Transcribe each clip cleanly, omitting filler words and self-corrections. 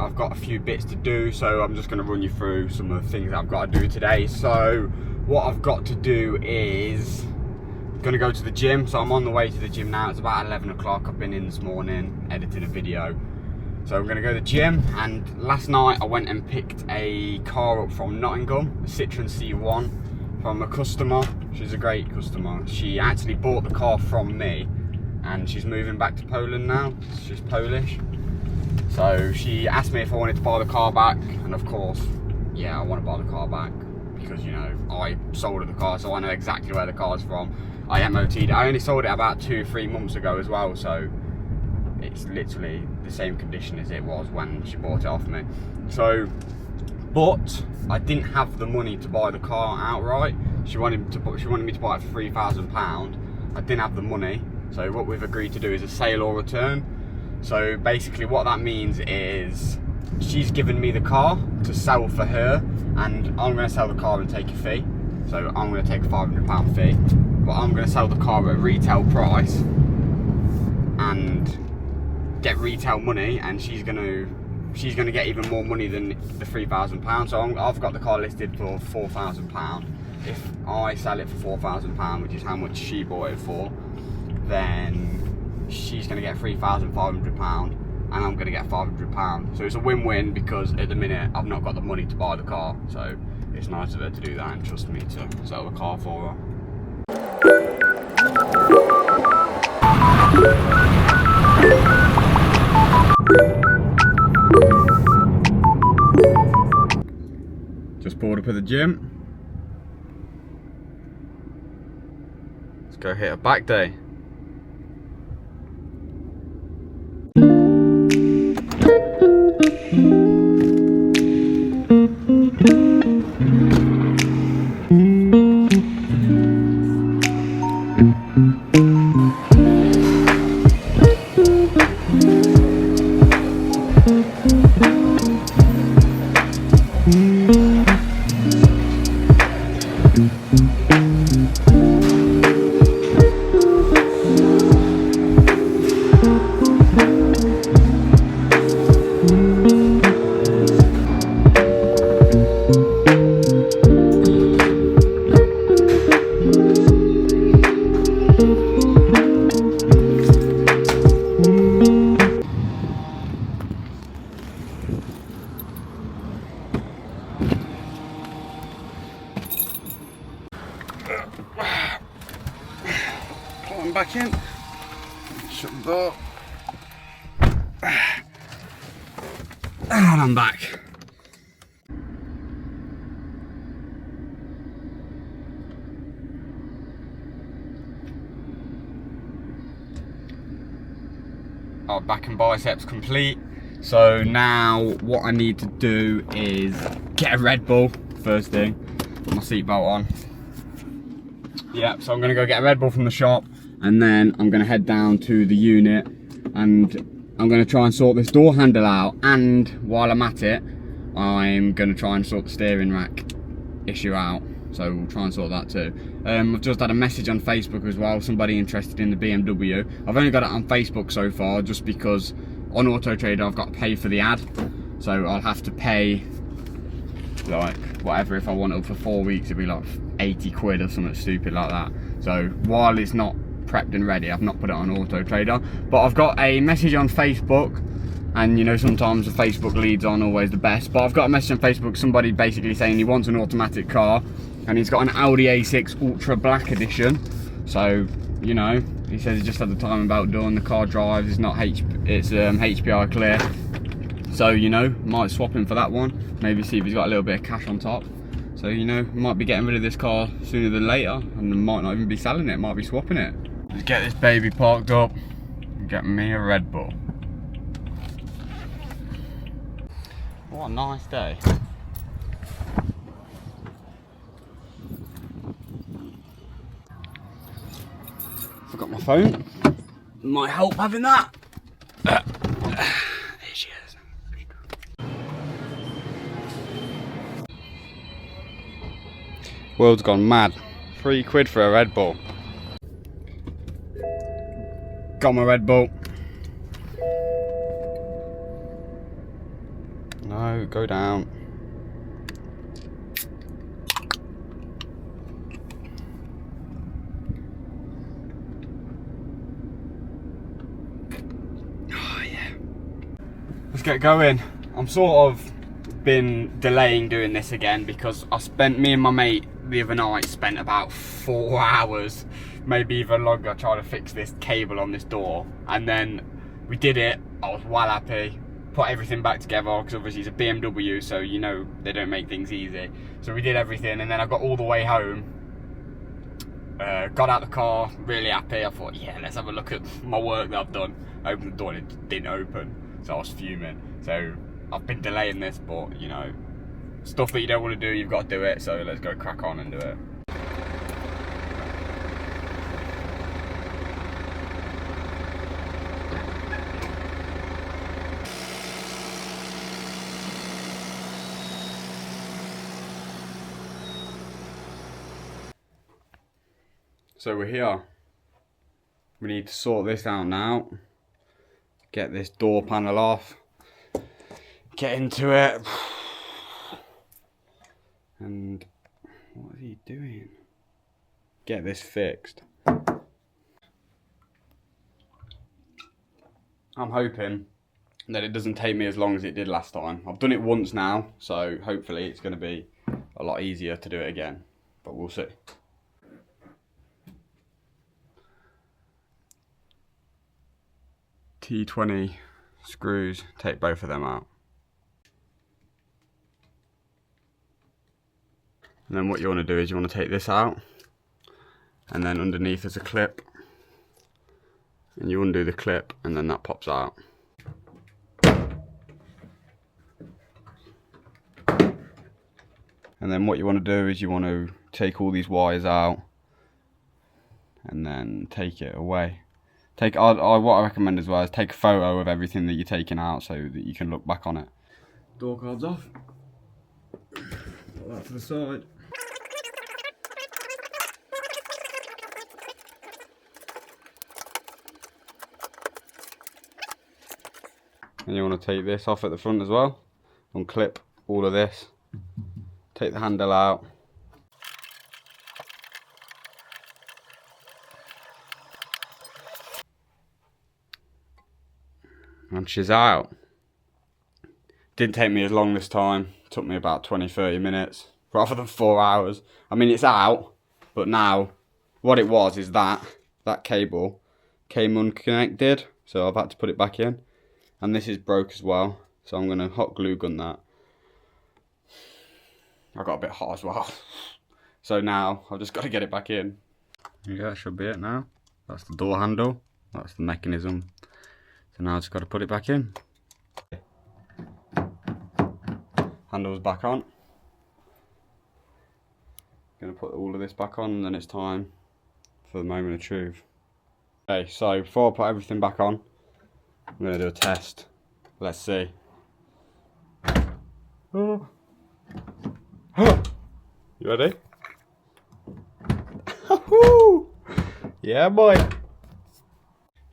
I've got a few bits to do, so I'm just going to run you through some of the things I've got to do today. So what I've got to do is going to go to the gym. So I'm on the way to the gym now. It's about 11 o'clock. I've been in this morning editing a video. So I'm going to go to the gym, and last night I went and picked a car up from Nottingham, a Citroen C1 from a customer. She's a great customer. She actually bought the car from me, and she's moving back to Poland now. She's Polish. So she asked me if I wanted to buy the car back, and of course, yeah, I want to buy the car back because, you know, I sold her the car, so I know exactly where the car's from. I MOT'd it. I only sold it about 2-3 months ago as well, so it's literally the same condition as it was when she bought it off me. So, but I didn't have the money to buy the car outright. She wanted me to buy it for £3,000. I didn't have the money, so what we've agreed to do is a sale or return. So basically what that means is she's given me the car to sell for her, and I'm going to sell the car and take a fee. So I'm going to take a £500 fee, but I'm going to sell the car at retail price and get retail money, and she's going to get even more money than the £3,000. So I've got the car listed for £4,000. If I sell it for £4,000, which is how much she bought it for, then she's going to get £3,500 and I'm going to get £500. So it's a win-win, because at the minute I've not got the money to buy the car. So it's nice of her to do that and trust me to sell the car for her. Just pulled up at the gym. Let's go hit a back day. Climb back in, shut the door, and I'm back. Our back and biceps complete. So now what I need to do is get a Red Bull first thing. Put my seatbelt on. Yeah, so I'm gonna go get a Red Bull from the shop, and then I'm gonna head down to the unit, and I'm gonna try and sort this door handle out, and while I'm at it, I'm gonna try and sort the steering rack issue out. So we'll try and sort that too. I've just had a message on Facebook as well, somebody interested in the BMW. I've only got it on Facebook so far, just because on Auto Trader I've got to pay for the ad. So I'll have to pay, like, whatever, if I want it for 4 weeks, it'd be like 80 quid or something stupid like that. So while it's not prepped and ready, I've not put it on Auto Trader. But I've got a message on Facebook, and you know, sometimes the Facebook leads aren't always the best, but I've got a message on Facebook, somebody basically saying he wants an automatic car, and he's got an Audi A6 Ultra Black Edition. So, you know, he says he just had the time about doing the car drives. It's not HPI clear. So, you know, might swap him for that one. Maybe see if he's got a little bit of cash on top. So, you know, might be getting rid of this car sooner than later, and might not even be selling it, might be swapping it. Let's get this baby parked up and get me a Red Bull. What a nice day. Forgot my phone. Might help having that. There she is. World's gone mad. 3 quid for a Red Bull. Got my Red Bull. go down. Oh yeah. Let's get going. I'm sort of been delaying doing this again because me and my mate the other night spent about 4 hours, maybe even longer, trying to fix this cable on this door, and then we did it. I was well happy, put everything back together because obviously it's a BMW, so you know they don't make things easy. So we did everything, and then I got all the way home, got out the car really happy. I thought, yeah, let's have a look at my work that I've done. I opened the door and it didn't open, so I was fuming. So I've been delaying this, but you know, stuff that you don't want to do, you've got to do it. So let's go crack on and do it. So we're here. We need to sort this out now. Get this door panel off. Get into it. And what is he doing? Get this fixed. I'm hoping that it doesn't take me as long as it did last time. I've done it once now, so hopefully it's going to be a lot easier to do it again. But we'll see. T20 screws, take both of them out. And then what you want to do is you want to take this out, and then underneath there's a clip, and you undo the clip, and then that pops out. And then what you want to do is you want to take all these wires out, and then take it away. What I recommend as well is take a photo of everything that you're taking out so that you can look back on it. Door card's off. Put that to the side. And you want to take this off at the front as well. Unclip all of this. Take the handle out. And she's out. Didn't take me as long this time. Took me about 20-30 minutes rather than 4 hours. I mean, it's out, but now what it was is that cable came unconnected, so I've had to put it back in. And this is broke as well, so I'm going to hot glue gun that. I got a bit hot as well. So now I've just got to get it back in. Yeah, that should be it now. That's the door handle. That's the mechanism. So now I've just got to put it back in. Handle's back on. Going to put all of this back on, and then it's time for the moment of truth. Okay, so before I put everything back on, I'm going to do a test. Let's see. Oh. You ready? Yeah, boy.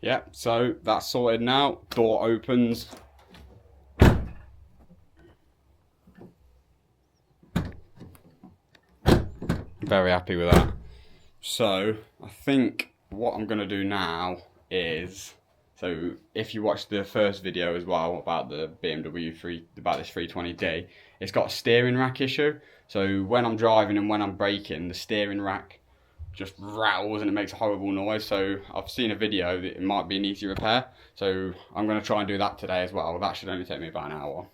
Yeah, so that's sorted now. Door opens. Very happy with that. So I think what I'm going to do now is, so if you watched the first video as well about the BMW about this 320D, it's got a steering rack issue. So when I'm driving and when I'm braking, the steering rack just rattles and it makes a horrible noise. So I've seen a video that it might be an easy repair. So I'm going to try and do that today as well. That should only take me about an hour.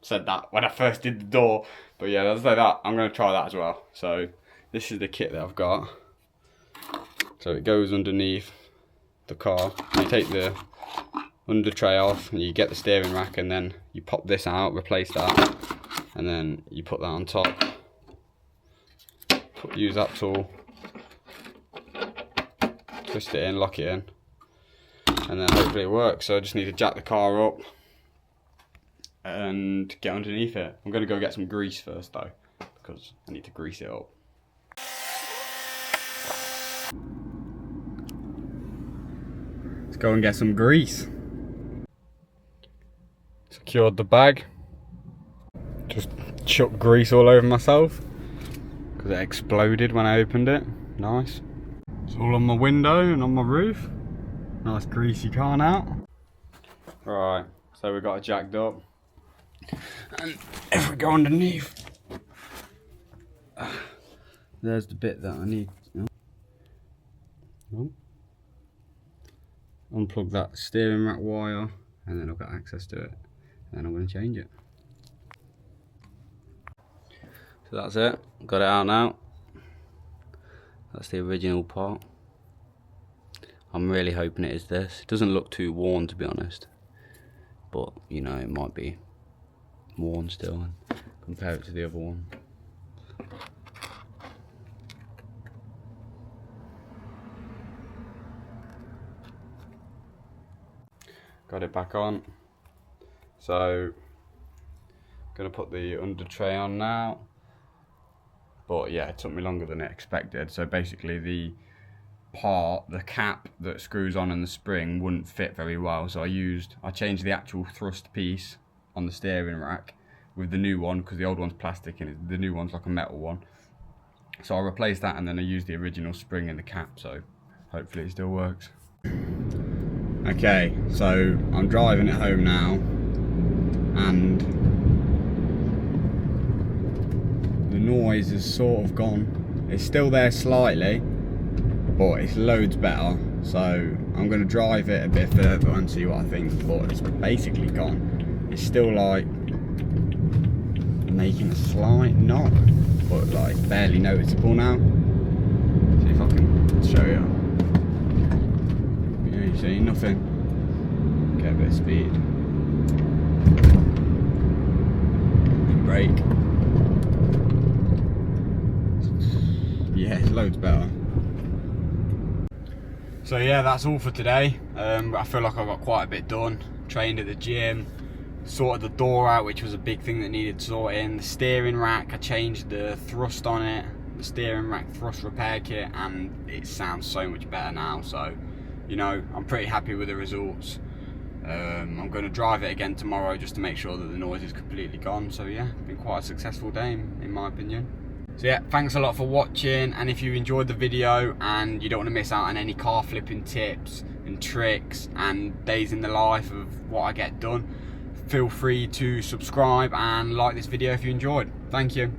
Said that when I first did the door, but yeah, let's say that. I'm going to try that as well. So this is the kit that I've got. So it goes underneath the car. You take the under tray off and you get the steering rack, and then you pop this out, replace that, and then you put that on top. Use that tool, twist it in, lock it in, and then hopefully it works. So I just need to jack the car up and get underneath it. I'm going to go get some grease first though, because I need to grease it up. Let's go and get some grease. Secured the bag. Just chucked grease all over myself because it exploded when I opened it. Nice. It's all on my window and on my roof. Nice greasy car now. Right, so we've got it jacked up. And if we go underneath, there's the bit that I need. Unplug that steering rack wire, and then I've got access to it. And then I'm going to change it. So that's it. Got it out now. That's the original part. I'm really hoping it is this. It doesn't look too worn, to be honest, but you know, it might be worn still. And compare it to the other one. Got it back on. So gonna put the under tray on now. But yeah, it took me longer than I expected. So basically the cap that screws on in the spring wouldn't fit very well. So I changed the actual thrust piece on the steering rack with the new one, because the old one's plastic and the new one's like a metal one. So I replaced that, and then I used the original spring in the cap, so hopefully it still works. Okay, so I'm driving it home now, and the noise is sort of gone. It's still there slightly, but it's loads better. So I'm going to drive it a bit further and see what I think, but it's basically gone. It's still like making a slight knock, but like barely noticeable now. See if I can show you. Yeah, you see nothing. Get a bit of speed. Brake. Yeah, it's loads better. So yeah, that's all for today. I feel like I got quite a bit done. Trained at the gym, sorted the door out, which was a big thing that needed sorting. The steering rack, I changed the thrust on it, the steering rack thrust repair kit, and it sounds so much better now. So, you know, I'm pretty happy with the results. I'm going to drive it again tomorrow just to make sure that the noise is completely gone. So yeah, it's been quite a successful day in my opinion. So yeah, thanks a lot for watching, and if you enjoyed the video and you don't want to miss out on any car flipping tips and tricks and days in the life of what I get done, feel free to subscribe and like this video if you enjoyed. Thank you.